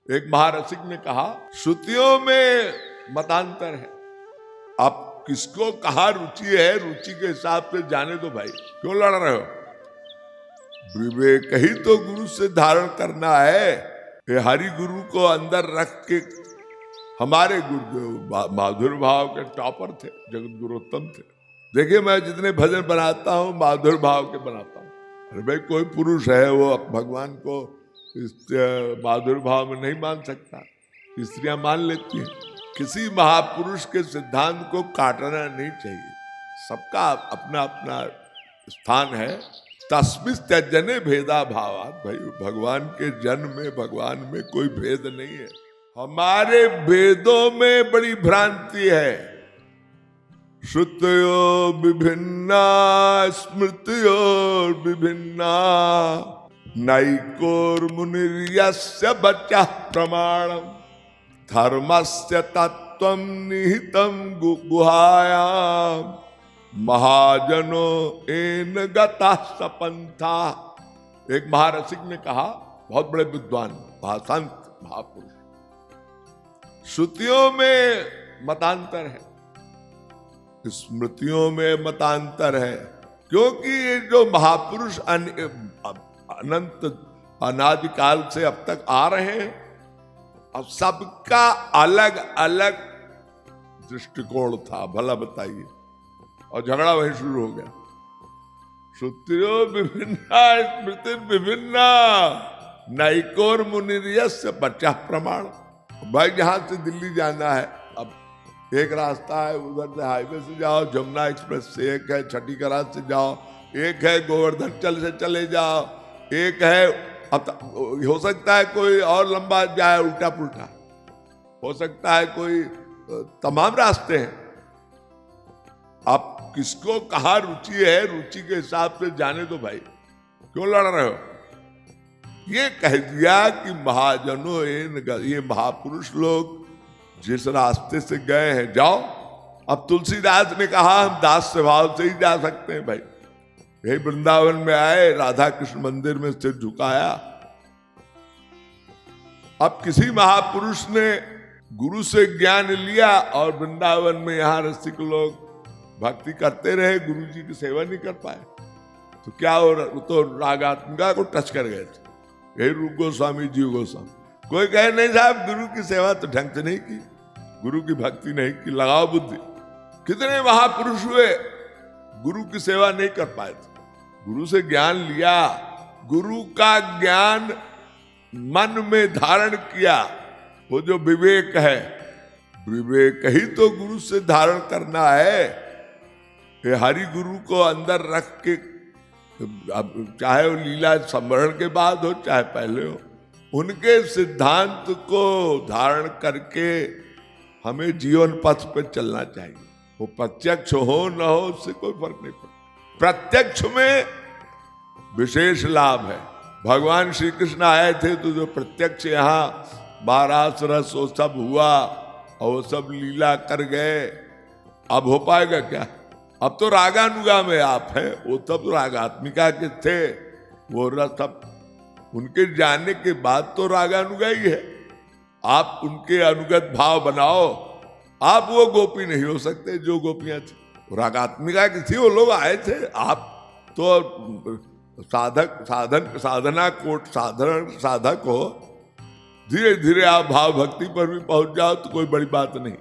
एक महारसिक ने कहा, श्रुतियों में मतांतर है, आप किसको कहा रुचि है, रुचि के हिसाब से जाने दो भाई, क्यों लड़ रहे हो? विवेक ही तो गुरु से धारण करना है। ये हरि गुरु को अंदर रख के, हमारे गुरुदेव माधुर भाव के टॉपर थे, जगत गुरुत्तम थे। देखिए मैं जितने भजन बनाता हूँ माधुर भाव के बनाता हूँ। अरे भाई कोई पुरुष है वो भगवान को इस माधुर भाव में नहीं मान सकता, स्त्रियां मान लेती हैं। किसी महापुरुष के सिद्धांत को काटना नहीं चाहिए, सबका अपना अपना स्थान है। तस्मिन् त्यजने भेदा भावात्, भाई भगवान के जन्म में भगवान में कोई भेद नहीं है। हमारे वेदों में बड़ी भ्रांति है। श्रुतयो विभिन्ना स्मृतियो विभिन्ना नैकोर्मुनिर्यस्य बचः प्रमाणम् धर्मस्य तत्त्वं निहितं गुहायाम् महाजनो एन गतः सपंथा। एक महारसिक ने कहा, बहुत बड़े विद्वान महासंत महापुरुष, श्रुतियों में मतांतर है, स्मृतियों में मतांतर है, क्योंकि ये जो महापुरुष अनंत अनादिकाल से अब तक आ रहे हैं, अब सबका अलग अलग दृष्टिकोण था। भला बताइए, और झगड़ा वही शुरू हो गया। श्रुतियो विभिन्ना स्मृति विभिन्ना नैकोर्मुनिर्यस्य बचः प्रमाण। भाई जहां से दिल्ली जाना है, अब एक रास्ता है, उधर से हाईवे से जाओ, जमुना एक्सप्रेस से, एक है छठी करार से जाओ, एक है गोवर्धन चल से चले जाओ, एक है, अब हो सकता है कोई और लंबा जाए उल्टा पुल्टा, हो सकता है कोई, तमाम रास्ते हैं। आप किसको कहा रुचि है, रुचि के हिसाब से जाने दो भाई, क्यों लड़ रहे हो? ये कह दिया कि महाजनों ये महापुरुष लोग जिस रास्ते से गए हैं जाओ। अब तुलसीदास ने कहा हम दास स्वभाव से ही जा सकते हैं भाई। यही वृंदावन में आए, राधा कृष्ण मंदिर में सिर झुकाया। अब किसी महापुरुष ने गुरु से ज्ञान लिया और वृंदावन में यहाँ रसिक लोग भक्ति करते रहे, गुरु जी की सेवा नहीं कर पाए, तो क्या हो, तो रागात्मिका को टच कर गए थे। यही रूप गोस्वामी जीव गोस्वामी। कोई कहे नहीं साहब गुरु की सेवा तो ढंग से नहीं की, गुरु की भक्ति नहीं की, लगाओ बुद्धि। कितने महापुरुष हुए गुरु की सेवा नहीं कर पाए थे, गुरु से ज्ञान लिया, गुरु का ज्ञान मन में धारण किया। वो जो विवेक है, विवेक ही तो गुरु से धारण करना है। ये हरि गुरु को अंदर रख के, अब चाहे वो लीला संवरण के बाद हो चाहे पहले हो, उनके सिद्धांत को धारण करके हमें जीवन पथ पर चलना चाहिए। वो प्रत्यक्ष हो न हो उससे कोई फर्क नहीं पड़ता। प्रत्यक्ष में विशेष लाभ है। भगवान श्री कृष्ण आए थे तो जो प्रत्यक्ष यहाँ बारास रस वो सब हुआ और वो सब लीला कर गए, अब हो पाएगा क्या? अब तो रागानुगा में आप हैं, वो तब रागात्मिका के थे, वो रस अब उनके जाने के बाद तो रागानुगा ही है। आप उनके अनुगत भाव बनाओ, आप वो गोपी नहीं हो सकते जो गोपियां थी, रागात्मिका की थी, वो लोग आए थे। आप तो साधना कोट साधारण साधक हो, धीरे धीरे आप भाव भक्ति पर भी पहुंच जाओ तो कोई बड़ी बात नहीं।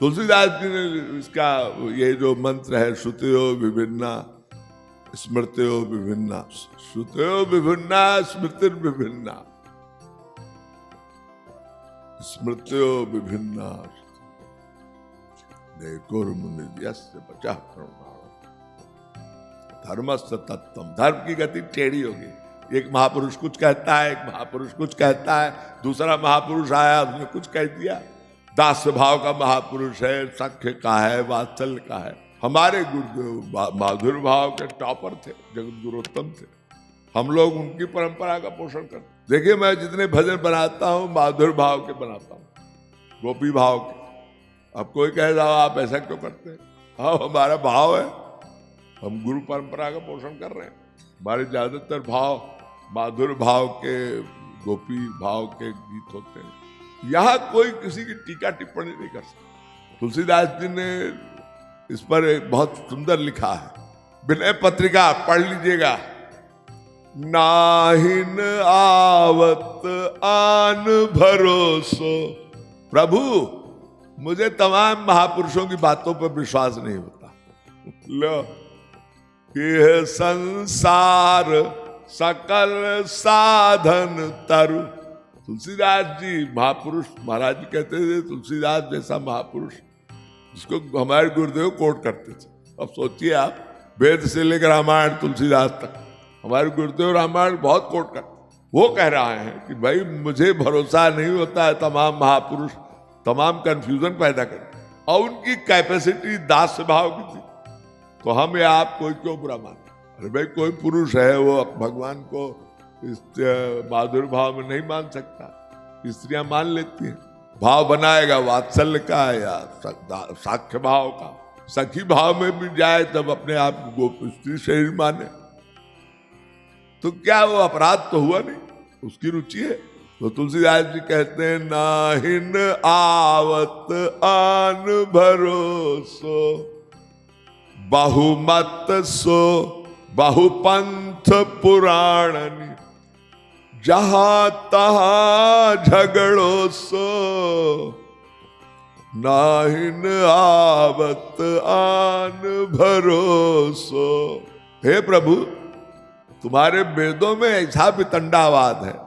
तुलसीदास जी ने इसका ये जो मंत्र है, श्रुतयो विभिन्ना स्मृतयो विभिन्ना, श्रुतयो विभिन्ना स्मृतिर विभिन्ना स्मृतयो विभिन्ना नैकोर्मुनिर्यस्य बचः प्रमाणम् धर्मस्य तत्त्वम्। धर्म की गति टेढ़ी होगी। एक महापुरुष कुछ कहता है, एक महापुरुष कुछ कहता है, दूसरा महापुरुष आया उसने कुछ कह दिया। दास भाव का महापुरुष है, सख्य का है, वात्सल्य का है। हमारे गुरुदेव माधुर भाव के टॉपर थे, जगत गुरुत्तम थे। हम लोग उनकी परंपरा का पोषण करते। देखिए मैं जितने भजन बनाता हूँ माधुर भाव के बनाता हूँ, गोपी भाव के। अब कोई कहे जाओ आप ऐसा क्यों करते हैं? हाँ, हमारा भाव है, हम गुरु परंपरा का पोषण कर रहे हैं। हमारे ज्यादातर भाव माधुर भाव के गोपी भाव के गीत होते हैं। यहां कोई किसी की टीका टिप्पणी नहीं कर सकता। तुलसीदास जी ने इस पर एक बहुत सुंदर लिखा है, विनय पत्रिका पढ़ लीजिएगा। नाहिन आवत आन भरोसो, प्रभु मुझे तमाम महापुरुषों की बातों पर विश्वास नहीं होता। लो यह संसार सकल साधन तरु। तुलसीदास जी महापुरुष, महाराज जी कहते थे तुलसीदास जैसा महापुरुष जिसको हमारे गुरुदेव कोट करते थे। अब सोचिए आप, वेद से लेकर रामायण तुलसीदास तक हमारे गुरुदेव रामायण बहुत कोट करते। वो कह रहे हैं कि भाई मुझे भरोसा नहीं होता है, तमाम महापुरुष तमाम कंफ्यूजन पैदा करते, और उनकी कैपेसिटी दास भाव की थी, तो हम या आप कोई क्यों बुरा माने। अरे भाई कोई पुरुष है वो भगवान को इस माधुर भाव में नहीं मान सकता, स्त्रियां मान लेती हैं। भाव बनाएगा वात्सल्य का या साख्य भाव का, सखी भाव में भी जाए तब अपने आप को स्त्री शरीर माने, तो क्या वो अपराध तो हुआ नहीं, उसकी रुचि है। तो तुलसीदास जी कहते हैं नाहिन आवत आन भरोसो, बहुमत सो बहुपंथ पुराणनी, जहां तहां झगड़ो सो, नाहिन आवत आन भरोसो। हे प्रभु तुम्हारे वेदों में ऐसा वितंडावाद है,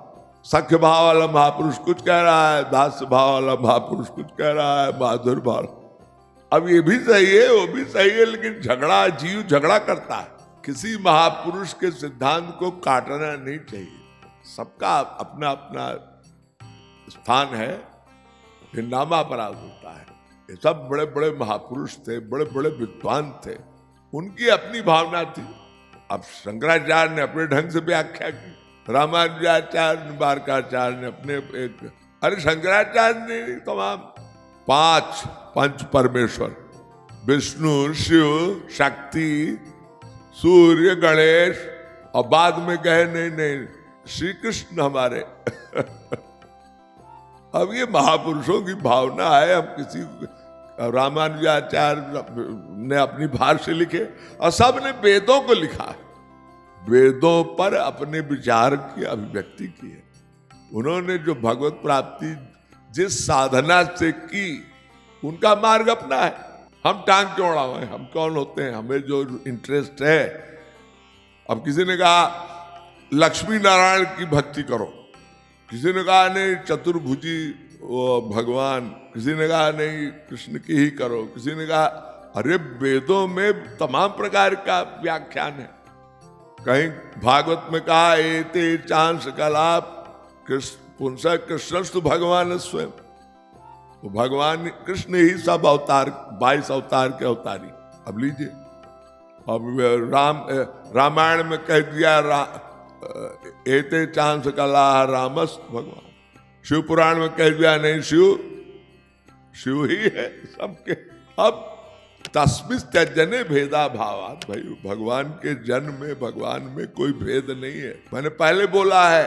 सख्य भाव वाला महापुरुष कुछ कह रहा है, दास्य भाव वाला महापुरुष कुछ कह रहा है, माधुर भाव। अब ये भी सही है वो भी सही है, लेकिन झगड़ा, जीव झगड़ा करता है। किसी महापुरुष के सिद्धांत को काटना नहीं चाहिए, सबका अपना अपना स्थान है, ये नामापराध होता है। ये सब बड़े बड़े महापुरुष थे, बड़े बड़े विद्वान थे, उनकी अपनी भावना थी। अब शंकराचार्य ने अपने ढंग से व्याख्या की, रामानुजाचार्य निबारकाचार्य ने अपने एक, अरे शंकराचार्य ने तमाम 5 पंच परमेश्वर विष्णु शिव शक्ति सूर्य गणेश, और बाद में कहे नहीं श्री कृष्ण हमारे। अब ये महापुरुषों की भावना है। हम किसी, रामानुजाचार्य ने अपनी भाष्य लिखे और सब ने वेदों को लिखा है, वेदों पर अपने विचार की अभिव्यक्ति की है। उन्होंने जो भगवत प्राप्ति जिस साधना से की, उनका मार्ग अपना है। हम टांग क्यों अड़ाएं, हम कौन होते हैं, हमें जो इंटरेस्ट है। अब किसी ने कहा लक्ष्मी नारायण की भक्ति करो, किसी ने कहा नहीं चतुर्भुजी वो भगवान, किसी ने कहा नहीं कृष्ण की ही करो, किसी ने कहा अरे वेदों में तमाम प्रकार का व्याख्यान है। कहीं भागवत में कहा एते चांस कलाप पुंस कृष्णस्तु भगवान स्वयं, तो भगवान कृष्ण ही सब अवतार 22 अवतार के अवतारी। अब लीजिए, अब रामायण में कह दिया एते चांस कला रामस भगवान, शिव पुराण में कह दिया नहीं शिव ही है सबके। अब तस्मिस त्यजने भेदा भावात, भाई भगवान के जन्म में भगवान में कोई भेद नहीं है। मैंने पहले बोला है,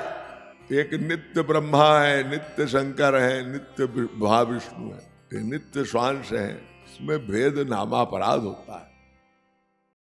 एक नित्य ब्रह्मा है, नित्य शंकर है, नित्य महाविष्णु है, नित्य स्वांश है, इसमें भेद नामापराध होता है।